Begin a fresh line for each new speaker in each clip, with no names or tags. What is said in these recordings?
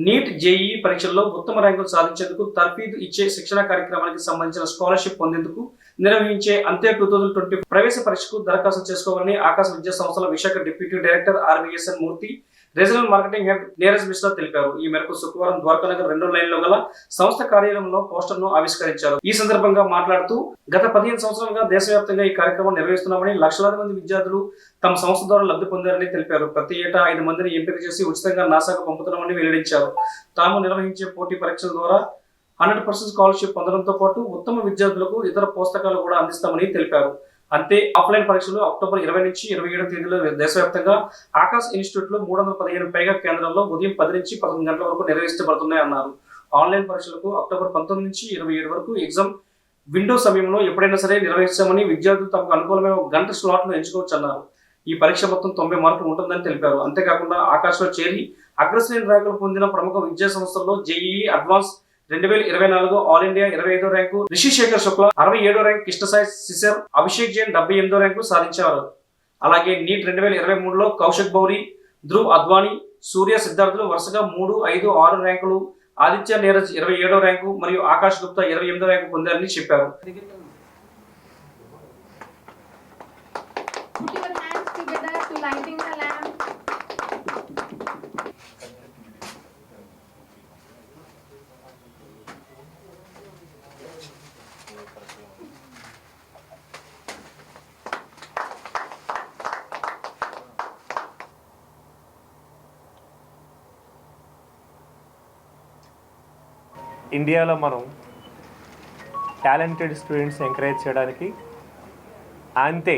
Neat JEE పరీక్షల్లో ఉత్తమ ర్యాంకులు సాధించేందుకు తర్ఫీదు ఇచ్చే శిక్షణ కార్యక్రమానికి సంబంధించిన స్కాలర్షిప్ పొందేందుకు నిర్వహించే అంతే 2020 ప్రవేశ పరీక్షకు దరఖాస్తు చేసుకోవాలని ఆకాశ విద్యా సంస్థల Visakha deputy director RVSN Murthy regional marketing head Neeraj Mishra తెలిపారు. ఈ మేరకు శుక్రవారం ద్వారకానగర్ 2 లైన్లో గల సంస్థ కార్యాలయంలో పోస్టర్ను ఆవిష్కరించారు. ఈ సందర్భంగా మాట్లాడుతూ గత 15 సంవత్సరాలుగా దేశవ్యాప్తంగా ఈ కార్యక్రమం నిర్వహిస్తున్నామని, లక్షలాది మంది విద్యార్థులు తమ సంస్థ ద్వారా లబ్ధి పొందారని తెలిపారు. ప్రతి ఏటా 5 మందిని ఎంపిక చేసి ఉచితంగా నాసాకు పంపుతున్నామని వెల్లడించారు. తాము నిర్వహించే పోటీ పరీక్షల ద్వారా 100% స్కాలర్షిప్ పొందడంతో పాటు ఉత్తమ విద్యార్థులకు ఇతర పుస్తకాలు కూడా అందిస్తామని తెలిపారు. అంతే ఆఫ్లైన్ పరీక్షలు అక్టోబర్ 20 నుంచి 27 తేదీలో దేశవ్యాప్తంగా ఆకాశ్ ఇన్స్టిట్యూట్ లో 315 పైగా కేంద్రాల్లో ఉదయం 10 నుంచి 11 గంటల వరకు నిర్వహించబడుతున్నాయన్నారు. ఆన్లైన్ పరీక్షలకు అక్టోబర్ 19 నుంచి 27 వరకు ఎగ్జామ్ విండో సమయంలో ఎప్పుడైనా సరే నిర్వహిస్తామని, విద్యార్థులు తమకు అనుకూలమైన గంట స్లాట్ను ఎంచుకోవచ్చన్నారు. ఈ పరీక్ష మొత్తం 90 మార్కులు ఉంటుందని తెలిపారు. అంతేకాకుండా ఆకాశ్లో చేరి అగ్రశ్రేణి ర్యాంకులు పొందిన ప్రముఖ విద్యా సంస్థల్లో జేఈఈ అడ్వాన్స్ 2024 ఆల్ ఇండియా 25వ ర్యాంకు రిషిశేఖర్ శుక్లా, 67వ ర్యాంకు కృష్ణసాయి శిశర్, అభిషేక్ జైన్ 78వ ర్యాంకు సాధించారు. అలాగే నీట్ 2023లో కౌశిక్ బౌరి, ధ్రువ్ అద్వానీ, సూర్య సిద్ధార్థులు వరుసగా 3, 5, 6 ర్యాంకులు, ఆదిత్య నీరజ్ 27వ ర్యాంకు మరియు ఆకాష్ గుప్తా 28వ ర్యాంకు పొందారని చెప్పారు.
ఇండియాలో మనం టాలెంటెడ్ స్టూడెంట్స్ ఎంకరేజ్ చేయడానికి అంతే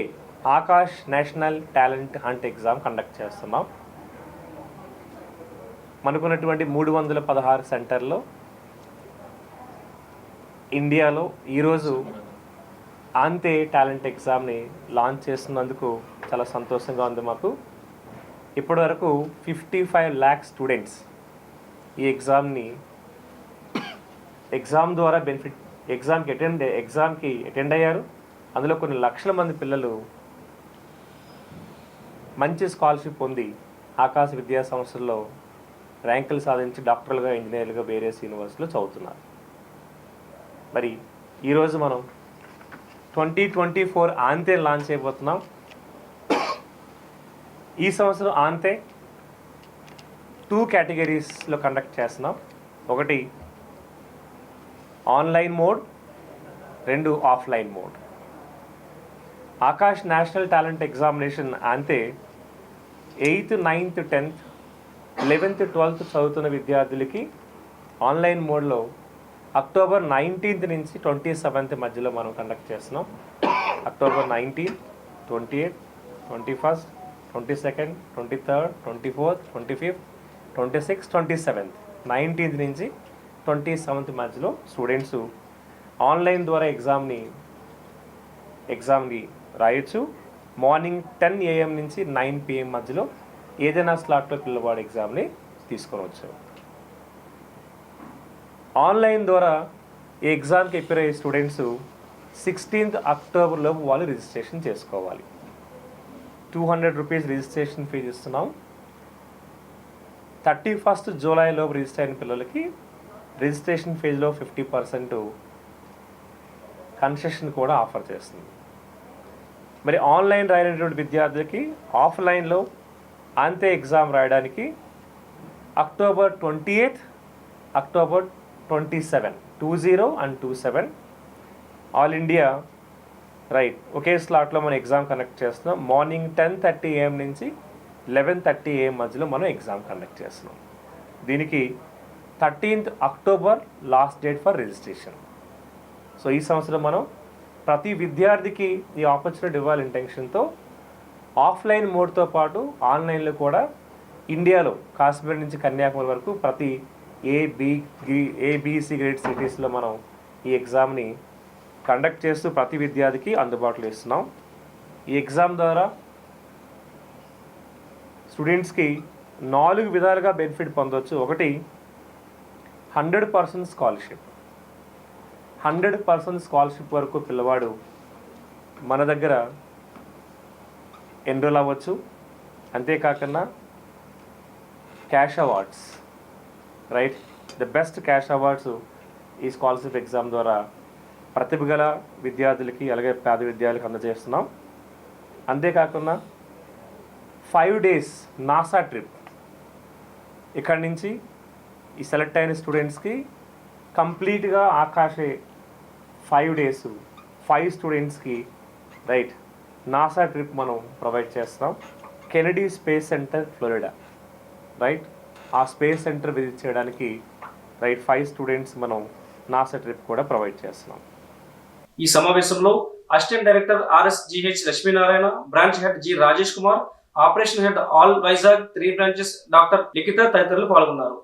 Akash national talent hunt exam conduct చేస్తున్నాం. మనకున్నటువంటి 316 సెంటర్లో ఇండియాలో ఈరోజు అంతే టాలెంట్ ఎగ్జామ్ని లాంచ్ చేస్తున్నందుకు చాలా సంతోషంగా ఉంది మాకు. ఇప్పటివరకు 55 lakh స్టూడెంట్స్ ఈ ఎగ్జామ్ ద్వారా ఎగ్జామ్కి అటెండ్ అయ్యారు. అందులో కొన్ని లక్షల మంది పిల్లలు మంచి స్కాలర్షిప్ పొంది ఆకాశ విద్యా సంస్థల్లో ర్యాంకులు సాధించి డాక్టర్లుగా, ఇంజనీర్లుగా వేరే యూనివర్సిటీలో చదువుతున్నారు. మరి ఈరోజు మనం 2024 ఆంతే లాంచ్ అయిపోతున్నాం. ఈ సంవత్సరం ఆంతే 2 కేటగిరీస్లో కండక్ట్ చేస్తున్నాం. ఒకటి online mode, 2 offline mode. Akash national talent examination అంతే 8th, 9th, 10th, 11th, 12th చదువుతున్న విద్యార్థులకి ఆన్లైన్ మోడ్లో అక్టోబర్ 19th నుంచి 27th మధ్యలో మనం కండక్ట్ చేస్తున్నాం. October 19th, 28th, 21st, 22nd, 23rd, 24th, 25th, 26th, 27th, 19th నుంచి 27th మధ్యలో స్టూడెంట్స్ ఆన్లైన్ ద్వారా ఎగ్జామ్ని రాయొచ్చు. మార్నింగ్ 10 AM నుంచి 9 PM మధ్యలో ఏదైనా స్లాట్లో పిల్లవాడు ఎగ్జామ్ని తీసుకోవచ్చు. ఆన్లైన్ ద్వారా ఈ ఎగ్జామ్కి ప్రిపేర్ అయ్యే స్టూడెంట్స్ 16th అక్టోబర్లోపు వాళ్ళు రిజిస్ట్రేషన్ చేసుకోవాలి. 200 రూపీస్ రిజిస్ట్రేషన్ ఫీజు ఇస్తున్నాం. 31st జూలైలోపు రిజిస్టర్ అయిన పిల్లలకి రిజిస్ట్రేషన్ ఫీజులో 50% కన్సెషన్ కూడా ఆఫర్ చేస్తుంది. మరి ఆన్లైన్ రాయనటువంటి విద్యార్థులకి ఆఫ్లైన్లో అంతే ఎగ్జామ్ రాయడానికి October 28th, October 27, 20 and 27 all India ఒకే స్లాట్లో మనం ఎగ్జామ్ కండక్ట్ చేస్తున్నాం. మార్నింగ్ 10:30 AM నుంచి 11:30 AM మధ్యలో మనం ఎగ్జామ్ కండక్ట్ చేస్తున్నాం. దీనికి 13th October last date for registration. So ఈ సంవత్సరం మనం ప్రతి విద్యార్థికి ఈ ఆపర్చునిటీ ఇవ్వాలి ఇంటెన్షన్తో ఆఫ్లైన్ మోడ్తో పాటు ఆన్లైన్లో కూడా ఇండియాలో కాశ్మీర్ నుంచి కన్యాకుమారి వరకు ప్రతి ఏబిసి గ్రేడ్ సిటీస్లో మనం ఈ ఎగ్జామ్ని కండక్ట్ చేస్తూ ప్రతి విద్యార్థికి అందుబాటులో ఇస్తున్నాం. ఈ ఎగ్జామ్ ద్వారా స్టూడెంట్స్కి 4 విధాలుగా బెనిఫిట్ పొందవచ్చు. ఒకటి 100% స్కాలర్షిప్. 100% స్కాలర్షిప్ వరకు పిల్లవాడు మన దగ్గర ఎన్రోల్ అవ్వచ్చు. అంతేకాకుండా cash awards right the best cash awards ఈ స్కాలర్షిప్ ఎగ్జామ్ ద్వారా ప్రతిభ గల విద్యార్థులకి అలాగే పేద విద్యార్థులకు అందజేస్తున్నాం. అంతేకాకుండా 5 days నాసా ట్రిప్ ఇక్కడి నుంచి ఈ సెలెక్ట్ అయిన స్టూడెంట్స్కి కంప్లీట్గా ఆకాశే 5 days 5 స్టూడెంట్స్కి రైట్ నాసా ట్రిప్ మనం ప్రొవైడ్ చేస్తాం. Kennedy space centre Florida right ఆ స్పేస్ సెంటర్ విజిట్ చేయడానికి రైట్ 5 స్టూడెంట్స్ మనం నాసా ట్రిప్ కూడా ప్రొవైడ్ చేస్తున్నాం.
ఈ సమావేశంలో assistant director RSGH Lakshminarayana, branch head G Rajesh Kumar, operation head all Vizag 3 branches doctor Likhita తదితరులు పాల్గొన్నారు.